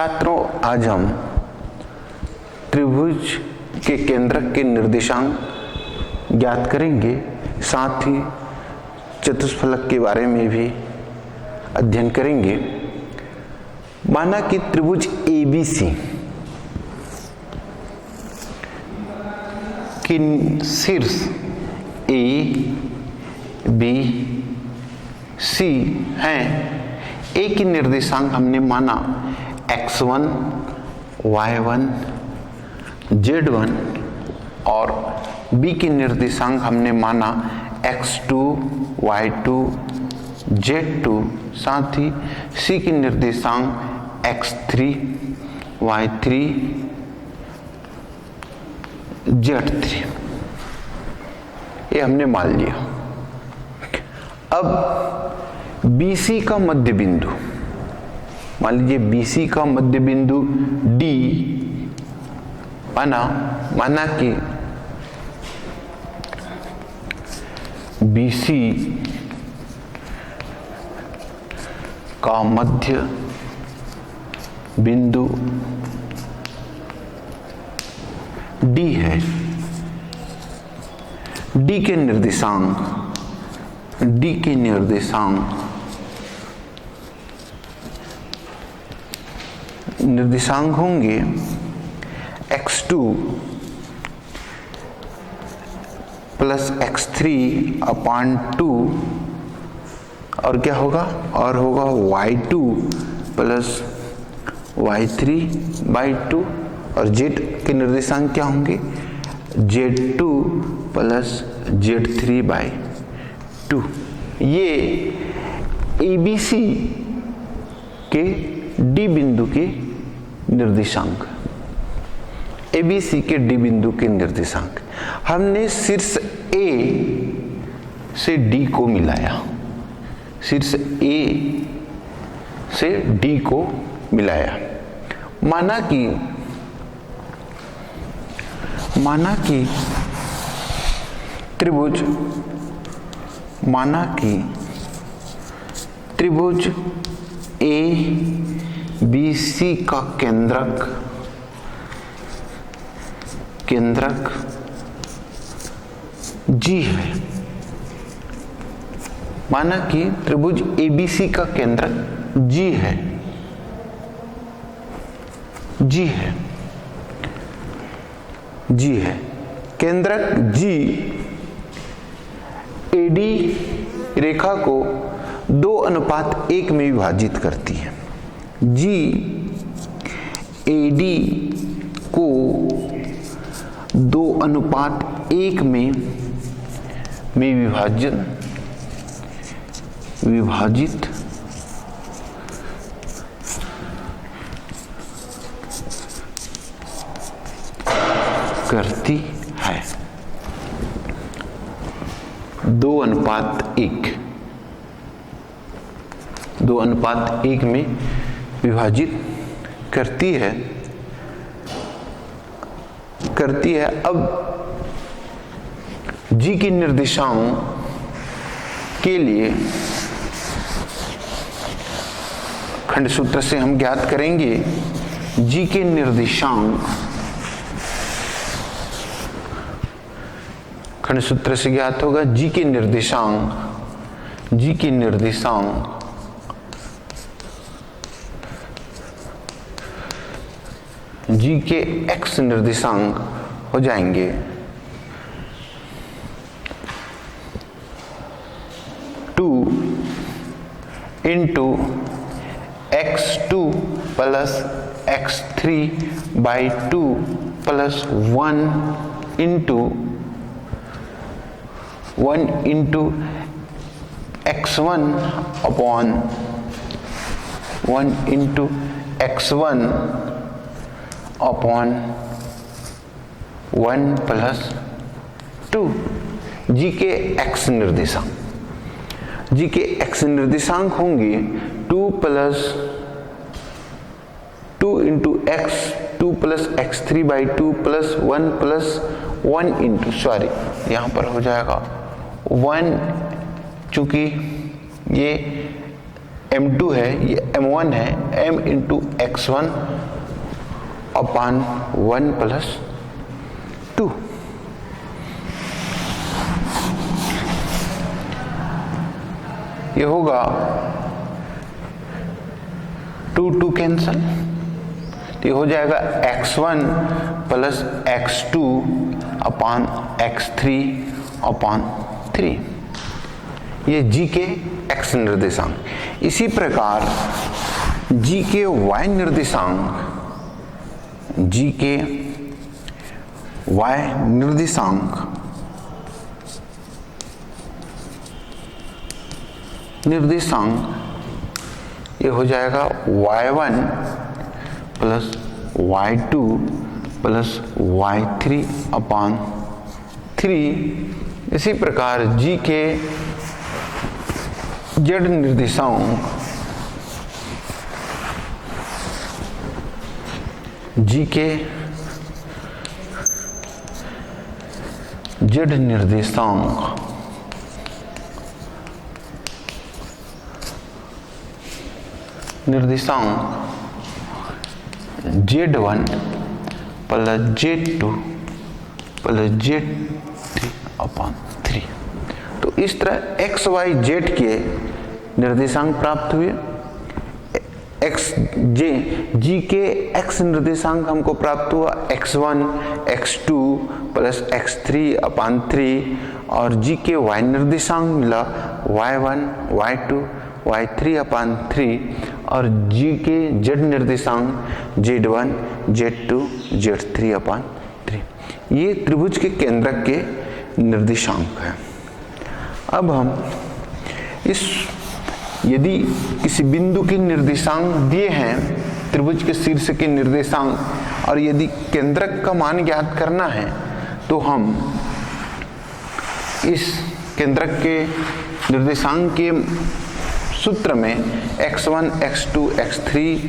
छात्रों, आज हम त्रिभुज के केंद्रक के निर्देशांक ज्ञात करेंगे, साथ ही चतुष्फलक के बारे में भी अध्ययन करेंगे। माना कि त्रिभुज ABC की शीर्ष A, B, C हैं। A की निर्देशांक हमने माना x1, y1, z1 और B की निर्देशांक हमने माना x2, y2, z2, साथ ही C की निर्देशांक x3, y3, z3 ये हमने मान लिया। अब BC का मध्य बिंदु, मान लीजिए BC का मध्य बिंदु D माना कि BC का मध्य बिंदु D है। D के निर्देशांक होंगे x2 प्लस x3 अपान 2 और क्या होगा, और होगा y2 प्लस y3 बाई 2 और z के निर्देशांक क्या होंगे, z2 प्लस z3 बाई 2। ये ABC के D बिंदु के निर्देशांक, ABC के D बिंदु के निर्देशांक। हमने शीर्ष A से D को मिलाया, शीर्ष A से D को मिलाया। माना कि त्रिभुज ABC का केंद्रक G है। माना कि त्रिभुज ABC का केंद्रक G है, केंद्रक G AD रेखा को 2:1 में विभाजित करती है। G AD को 2:1 में विभाजित करती है। 2:1 में विभाजित करती है। अब G की निर्देशांक के लिए खंड सूत्र से हम ज्ञात करेंगे। G के निर्देशांक खंड सूत्र से ज्ञात होगा। G के निर्देशांक G के x निर्देशांक हो जाएंगे 2 into x2 plus x3 by 2 plus 1 into x1 upon 1 into x1 upon 1 plus 2। G के x निर्देशांक होंगे 2 into x 2 plus x3 by 2 plus 1 plus 1 into, sorry यहाँ पर हो जाएगा 1, चूंकि ये m2 है, ये m1 है, m into x1 upon 1 plus 2। ये होगा 2 कैंसल, तो ये हो जाएगा x1 plus x2 upon x3 upon 3। ये g के x निर्देशांक। इसी प्रकार g के y निर्देशांक, g के y निर्देशांक ये हो जाएगा y1 plus y2 plus y3 upon 3। इसी प्रकार g के z निर्देशांक, g के z निर्देशांक z1 plus z2 plus z3 upon 3। तो इस तरह x y z के निर्देशांक प्राप्त हुए। g के x निर्देशांक हमको प्राप्त हुआ x1 x2 plus x3 upon 3, और g के y निर्देशांक मिला y1 y2 y3 अपॉन 3, और g के z निर्देशांक z1 z2 z3 अपॉन 3। ये त्रिभुज के केंद्रक के निर्देशांक है। अब हम यदि किसी बिंदु के निर्देशांक दिए हैं, त्रिभुज के शीर्ष के निर्देशांक, और यदि केंद्रक का मान ज्ञात करना है, तो हम इस केंद्रक के निर्देशांक के सूत्र में x1 x2 x3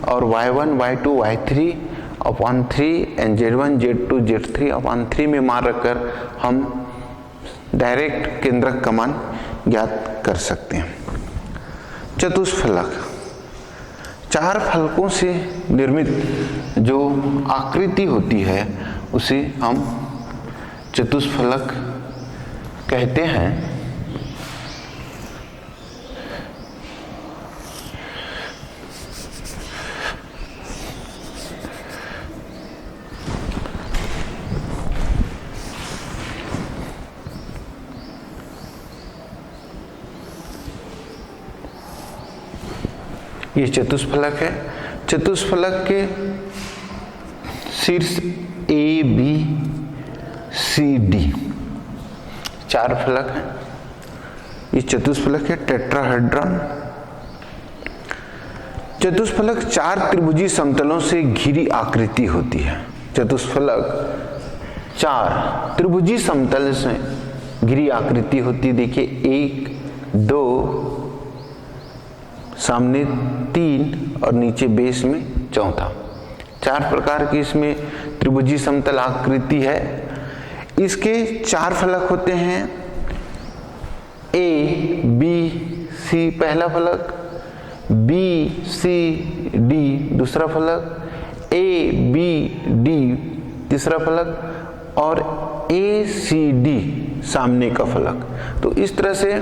और y1 y2 y3 upon 3 and z1 z2 z3 upon 3 में मान रखकर हम डायरेक्ट केंद्रक का मान ज्ञात कर सकते हैं। चतुष्फलक, 4 फलकों से निर्मित जो आकृति होती है उसे हम चतुष्फलक कहते हैं। ये चतुष्फलक है। चतुष्फलक के शीर्ष ए बी सी डी 4 फलक हैं। ये चतुष्फलक है टेट्राहेड्रॉन। चतुष्फलक 4 त्रिभुजी समतलों से घिरी आकृति होती है। चतुष्फलक 4 त्रिभुजी समतल से घिरी आकृति होती है। देखिए 1 2 सामने 3 और नीचे बेस में चौथा। 4 प्रकार की इसमें त्रिभुजी समतल आकृति है। इसके 4 फलक होते हैं। ए बी सी पहला फलक, बी सी डी दूसरा फलक, ए बी डी तीसरा फलक, और ए सी डी सामने का फलक। तो इस तरह से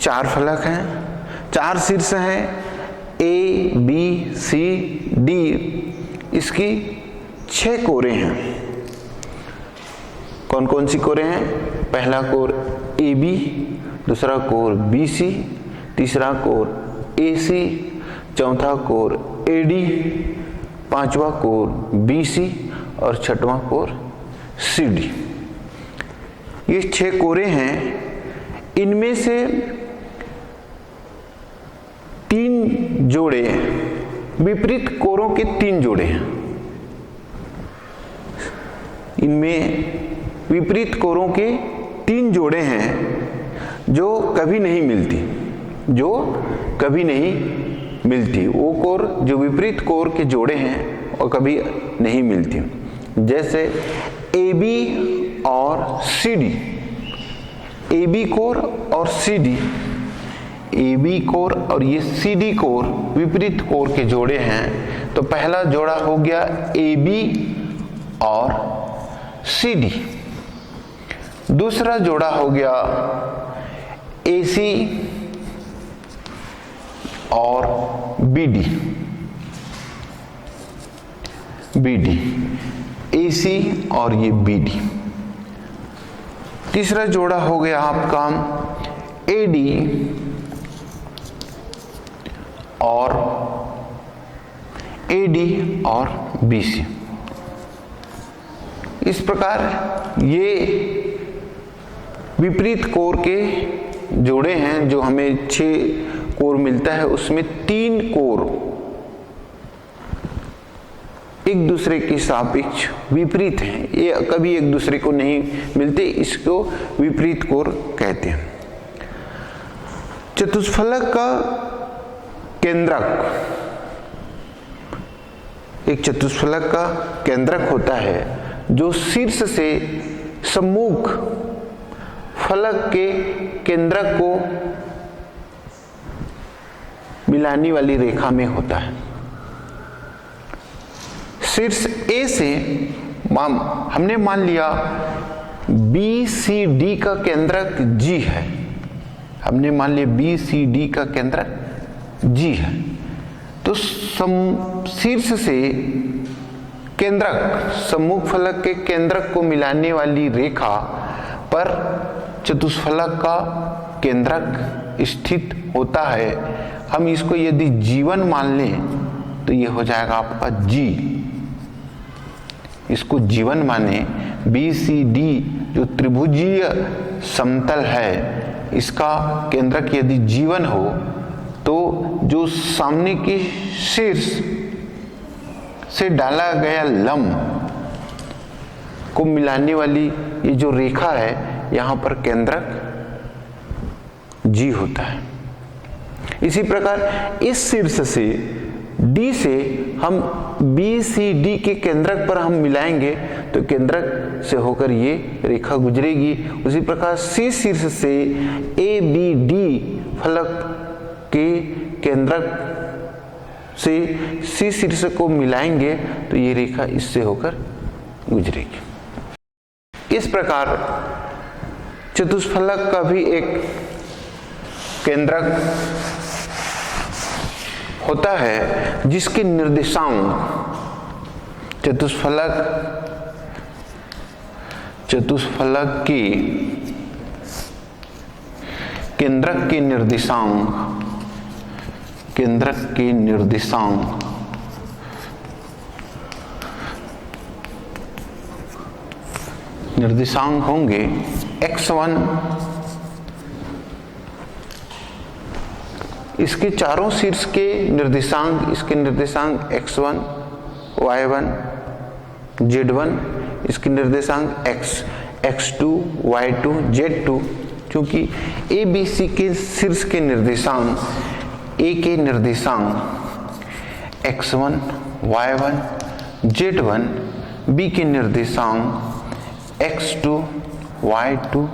4 फलक हैं, 4 शीर्ष हैं, ए बी सी डी। इसकी 6 कोरे हैं। कौन कौन सी कोरे हैं? पहला कोर ए बी, दूसरा कोर बी सी, तीसरा कोर ए सी, चौथा कोर ए डी, पांचवा कोर बी सी और छठवां कोर सी डी। ये 6 कोरे हैं। इनमें से 3 जोड़े विपरीत कोरों के 3 जोड़े हैं। इनमें विपरीत कोरों के 3 जोड़े हैं जो कभी नहीं मिलती। वो कोर जो विपरीत कोर के जोड़े हैं वो कभी नहीं मिलती। जैसे ए बी और सी डी, ए बी कोर और सी डी ए बी कोर और ये सी डी कोर विपरीत कोर के जोड़े हैं। तो पहला जोड़ा हो गया ए बी और सी डी, दूसरा जोड़ा हो गया ए सी और बी डी, ए सी और ये बी डी। तीसरा जोड़ा हो गया आपका ए डी और बी सी। इस प्रकार ये विपरीत कोर के जोड़े हैं। जो हमें 6 कोर मिलता है उसमें 3 कोर एक दूसरे के सापेक्ष विपरीत हैं, ये कभी एक दूसरे को नहीं मिलते, इसको विपरीत कोर कहते हैं। चतुष्फलक का केंद्रक, एक चतुष्फलक का केंद्रक होता है जो शीर्ष से सम्मुख फलक के केंद्रक को मिलाने वाली रेखा में होता है। शीर्ष ए से हमने मान लिया बी सी डी का केंद्रक G है, हमने मान लिया बी सी डी का केंद्रक G है। तो शीर्ष से केंद्रक, सम्मुख फलक के केंद्रक को मिलाने वाली रेखा पर चतुष्फलक का केंद्रक स्थित होता है। हम इसको यदि G1 मान लें तो ये हो जाएगा आपका G। इसको G1 माने, बी सी डी जो त्रिभुजीय समतल है इसका केंद्रक यदि G1 हो तो जो सामने की शीर्ष से डाला गया लंब को मिलाने वाली ये जो रेखा है यहाँ पर केंद्रक G होता है। इसी प्रकार इस शीर्ष से D से हम बी सी डी के केंद्रक पर हम मिलाएंगे तो केंद्रक से होकर ये रेखा गुजरेगी। उसी प्रकार C शीर्ष से ए बी डी फलक के केंद्रक से C शीर्ष को मिलाएंगे तो ये रेखा इससे होकर गुजरेगी। इस प्रकार चतुष्फलक का भी एक केंद्रक होता है जिसके निर्देशांक चतुष्फलक की केंद्रक के निर्देशांक होंगे x1, इसके चारों शीर्ष के निर्देशांक, इसके निर्देशांक x1, y1, z1, इसके निर्देशांक x2, y2, z2। क्योंकि ए बी सी के शीर्ष के निर्देशांक, ए के निर्देशांक x1, y1, z1, बी के निर्देशांक x2, y2,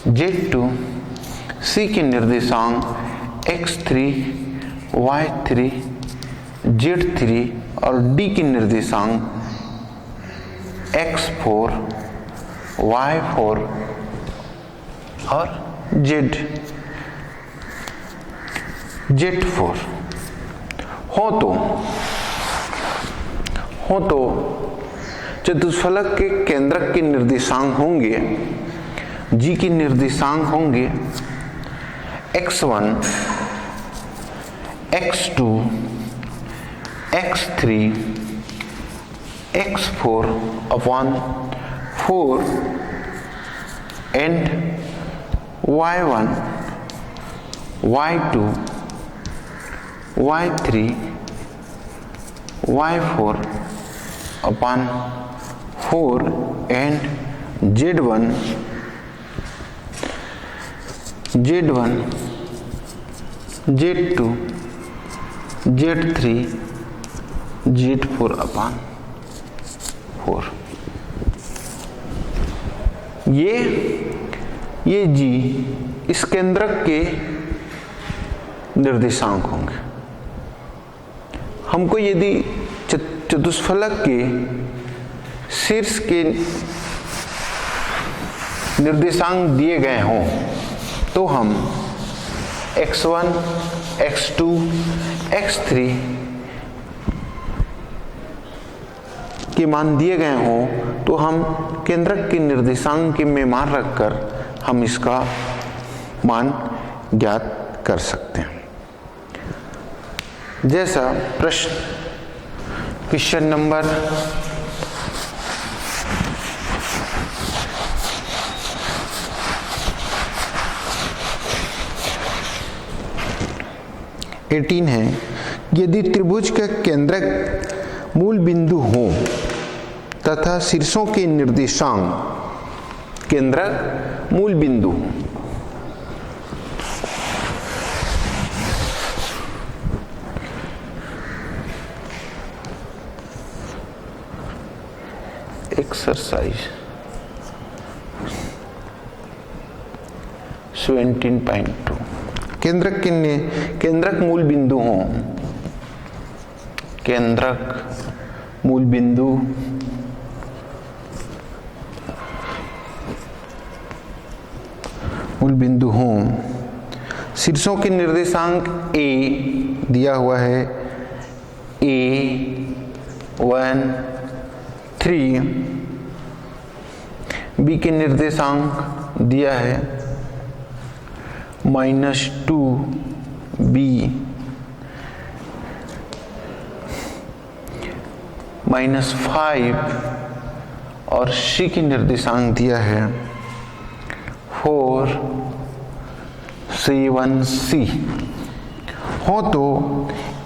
z2, C के निर्देशांक x3, y3, z3 और D के निर्देशांक x4, y4 और z4 हो तो चतुष्फलक के केंद्रक के निर्देशांक होंगे, G के निर्देशांक होंगे x1, x2, x3, x4 upon 4 and y1, y2, y3, y4 upon 4 and z1, z2, z3, z4 upon 4। ये ये g इस केंद्रक के निर्देशांक होंगे। हमको यदि चतुष्फलक के शीर्ष के निर्देशांक दिए गए हों तो हम x1, x2, x3 के मान दिए गए हों तो हम केंद्रक के निर्देशांक में मान रखकर हम इसका मान ज्ञात कर सकते हैं। जैसा क्वेश्चन नंबर 18 है, यदि त्रिभुज का केंद्रक मूल बिंदु हो तथा शीर्षों के निर्देशांक केंद्रक मूल बिंदु हो, एक्सरसाइज 17.2 केंद्रक मूल बिंदु हो, केंद्रक मूल बिंदु हो, शीर्षों के निर्देशांक a दिया हुआ है a1 3, b के निर्देशांक दिया है -2b -5 और c के निर्देशांक दिया है 4 7c हो तो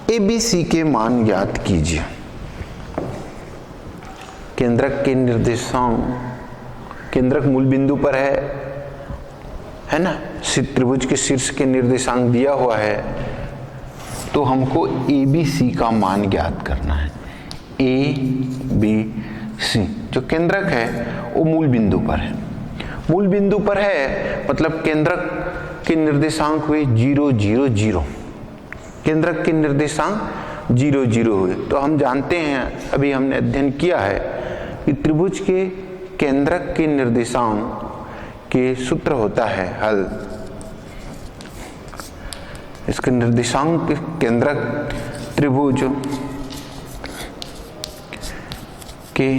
ABC के मान ज्ञात कीजिए। केंद्रक के निर्देशांक केंद्रक मूल बिंदु पर है ना, त्रिभुज के शीर्ष के निर्देशांक दिया हुआ है तो हमको ABC का मान ज्ञात करना है। ABC जो केंद्रक है वो मूल बिंदु पर है, मूल बिंदु पर है मतलब केंद्रक के निर्देशांक हुए 0 0 0, केंद्रक के निर्देशांक 0 0 हुए तो हम जानते हैं, अभी हमने अध्ययन किया है कि त्रिभुज के केंद्रक के निर्देशांक के सूत्र होता है हल। इसके निर्देशांक केंद्रक त्रिभुज के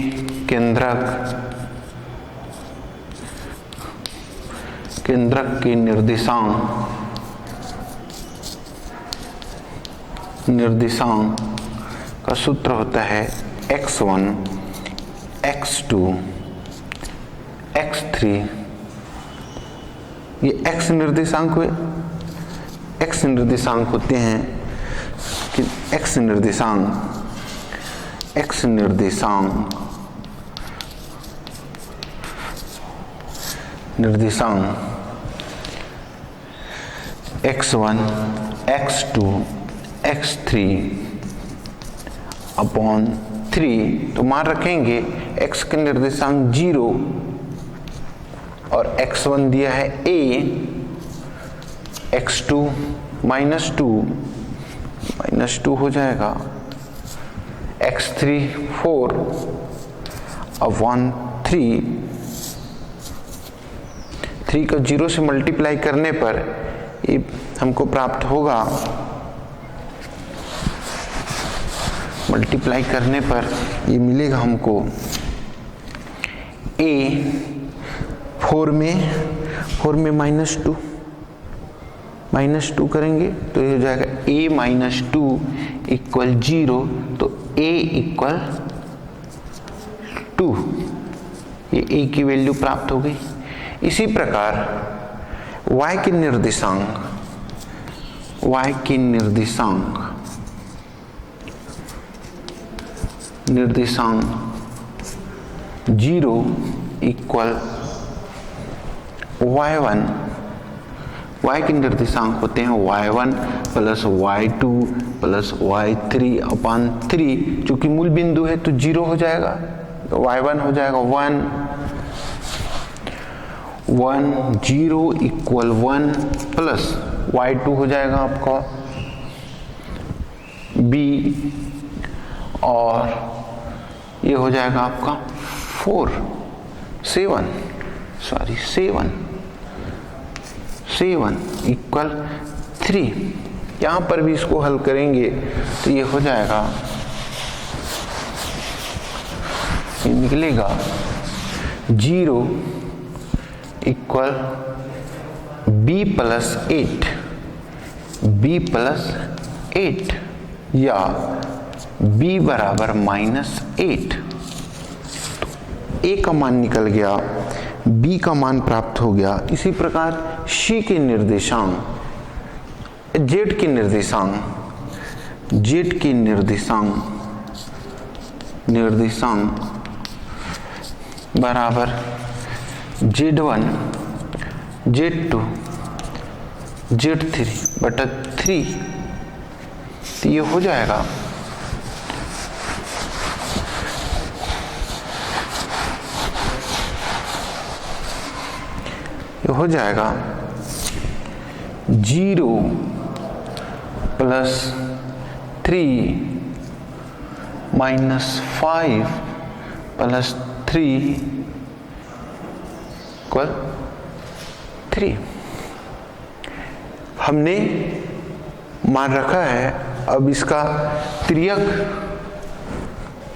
केंद्रक के निर्देशांक का सूत्र होता है x1 x2 x3। ये x निर्देशांक हुए, x निर्देशांक होते हैं कि x निर्देशांक x1 x2 x3 अपॉन 3 तो मान रखेंगे x के निर्देशांक 0 और x1 दिया है a, x2 -2 हो जाएगा, x3 4 अपॉन 3 को 0 से मल्टीप्लाई करने पर ये हमको प्राप्त होगा, मल्टीप्लाई करने पर ये मिलेगा हमको a 4 में -2 करेंगे तो ये हो जाएगा a -2 इक्वल 0 तो a इक्वल 2, ये a की वैल्यू प्राप्त हो गई। इसी प्रकार y के निर्देशांक 0 इक्वल y1, y के निर्देशांक होते हैं y1 plus y2 plus y3 upon 3, चूंकि मूल बिंदु है तो 0 हो जाएगा तो y1 हो जाएगा 1, 1 0 इक्वल 1 प्लस y2 हो जाएगा आपका b, और ये हो जाएगा आपका 7 इक्वल 3। यहाँ पर भी इसको हल करेंगे तो ये हो जाएगा, ये निकलेगा 0 इक्वल b प्लस 8 या b बराबर -8। तो a का मान निकल गया, b का मान प्राप्त हो गया। इसी प्रकार c के निर्देशांक, z के निर्देशांक बराबर z1 z2 z3 बटा 3, तो ये हो जाएगा ये हो जाएगा 0 प्लस 3 -5 प्लस 3 इक्वल 3। हमने मान रखा है, अब इसका त्रियक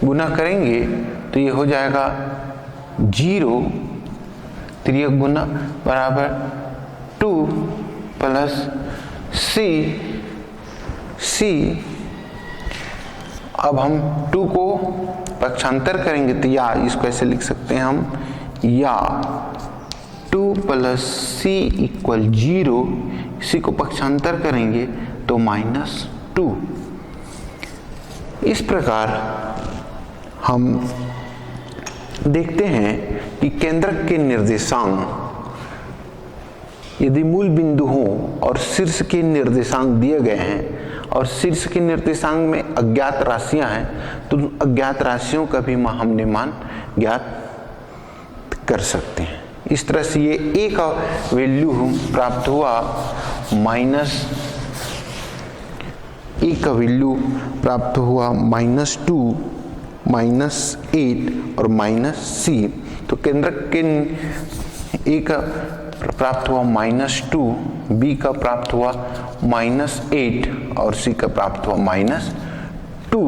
गुना करेंगे तो ये हो जाएगा 0 त्रियक गुना बराबर 2 प्लस c। अब हम 2 को पक्षांतर करेंगे तो या इसको ऐसे लिख सकते हैं हम, या 2 प्लस c इक्वल 0, इसी को पक्षांतर करेंगे तो -2। इस प्रकार हम देखते हैं कि केंद्रक के निर्देशांक यदि मूल बिंदु हो और शीर्ष के निर्देशांक दिए गए हैं और शीर्ष के निर्देशांक में अज्ञात राशियां हैं, तो अज्ञात राशियों का भी हमने मान ज्ञात कर सकते हैं। इस तरह से ये a का वैल्यू प्राप्त हुआ -2 -8 और -c। तो केंद्रक के a का प्राप्त हुआ -2, b का प्राप्त हुआ -8 और c का प्राप्त हुआ -2।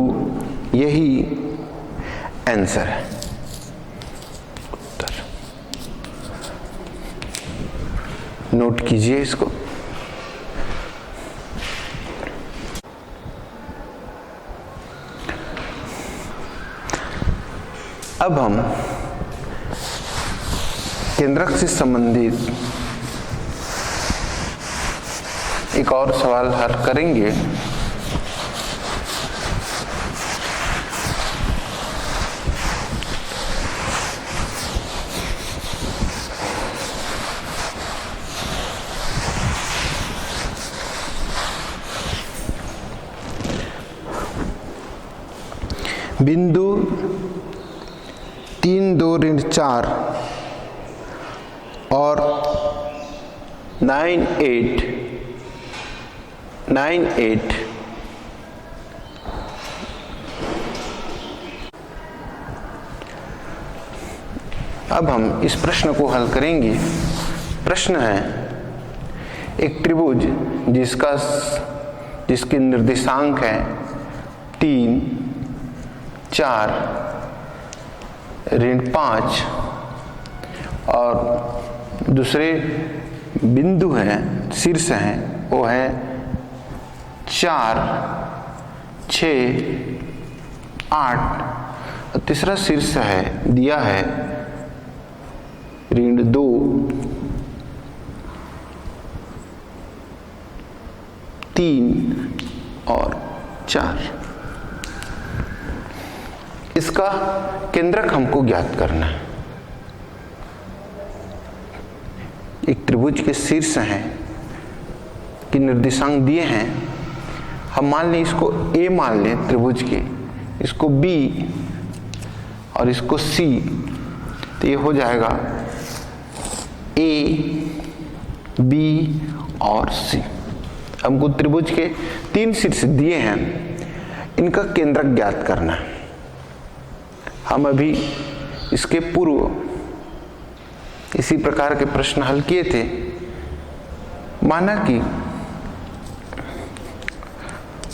यही आंसर है, उत्तर। नोट कीजिए इसको। अब हम केंद्रक से संबंधित एक और सवाल हल करेंगे। बिंदु 3 2 ऋण 4 और 9 8 अब हम इस प्रश्न को हल करेंगे। प्रश्न है, एक त्रिभुज जिसके निर्देशांक है 3 4 ऋण 5 और दूसरे बिंदु हैं, शीर्ष हैं, वो है 4 6 8 और तीसरा शीर्ष है दिया है ऋण 2 3 और 4। इसका केंद्रक हमको ज्ञात करना है। एक त्रिभुज के शीर्ष हैं कि निर्देशांक दिए हैं, हम मान लें इसको A मान लें त्रिभुज के, इसको B और इसको C, तो ये हो जाएगा ए, बी और सी। हमको त्रिभुज के 3 शीर्ष दिए हैं, इनका केंद्रक ज्ञात करना है। हम अभी इसके पूर्व इसी प्रकार के प्रश्न हल किए थे।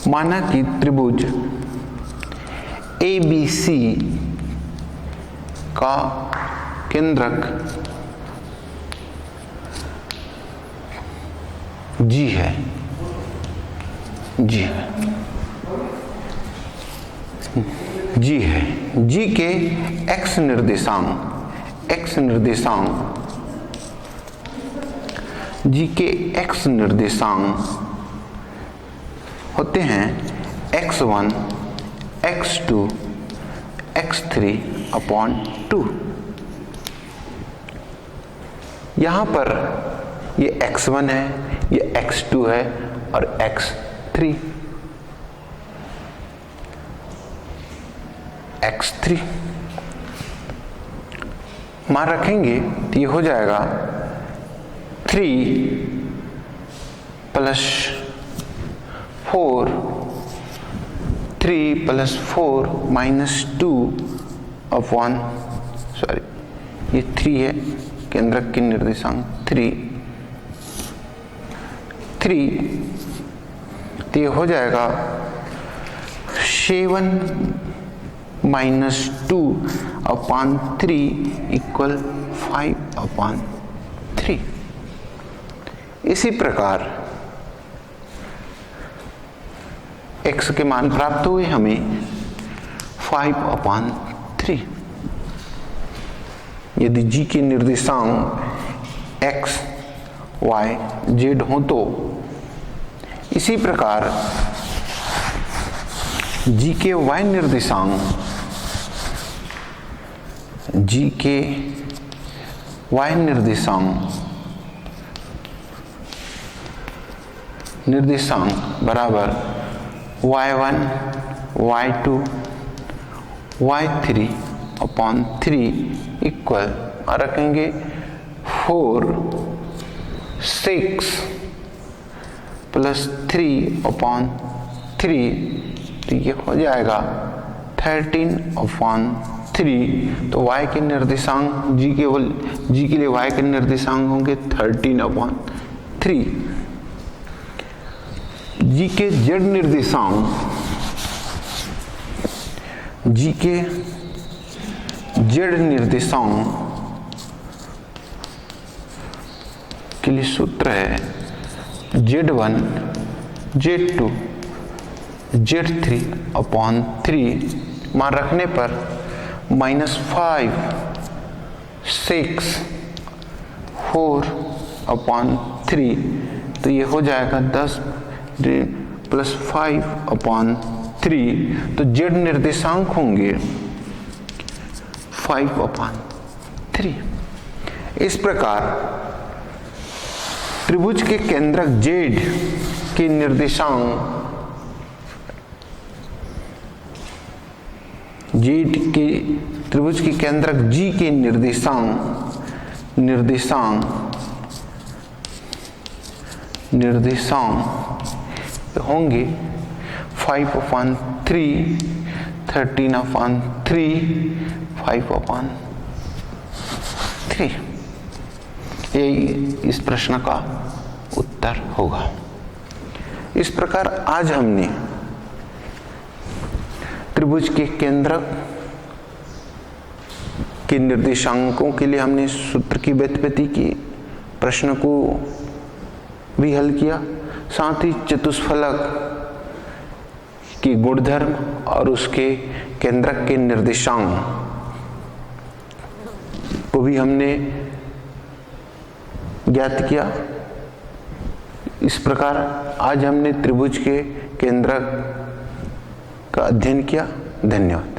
माना कि त्रिभुज ABC का केंद्रक G है। G के x निर्देशांक G के x निर्देशांक होते हैं x1, x2, x3 अपॉन 2। यहां पर ये x1 है, ये x2 है और x3 मान रखेंगे तो ये हो जाएगा 3 प्लस 4 माइनस 2 अपॉन, सॉरी ये 3 है, केंद्रक के निर्देशांक 3 तो ये हो जाएगा 7 माइनस 2 अपॉन 3 इक्वल 5 अपॉन 3। इसी प्रकार x के मान प्राप्त हुए हमें 5 अपॉन 3। यदि g के निर्देशांक x, y, z हो तो इसी प्रकार g के y निर्देशांक बराबर y1, y2, y3 upon 3 equal रखेंगे 4, 6 प्लस 3 अपॉन 3 तो ये हो जाएगा 13 अपॉन 3। तो y के निर्देशांक g के लिए y के निर्देशांक होंगे 13 अपॉन 3। g के z निर्देशांक के लिए सूत्र है z1, z2, z3 अपॉन 3 मान रखने पर -5, 6, 4 अपॉन 3 तो ये हो जाएगा 10 प्लस 5 अपॉन 3। तो z निर्देशांक होंगे 5 अपॉन 3। इस प्रकार त्रिभुज के केंद्रक z के निर्देशांक त्रिभुज के केंद्रक G के निर्देशांक होंगे 5 अपॉन 3, 13 अपॉन 3, 5 अपॉन 3। यही इस प्रश्न का उत्तर होगा। इस प्रकार आज हमने त्रिभुज के केंद्रक के निर्देशांकों के लिए हमने सूत्र की व्युत्पत्ति की, प्रश्न को भी हल किया, साथ ही चतुष्फलक की गुणधर्म और उसके केंद्रक के निर्देशांक को भी हमने ज्ञात किया। इस प्रकार आज हमने त्रिभुज के केंद्रक का अध्ययन किया। धन्यवाद।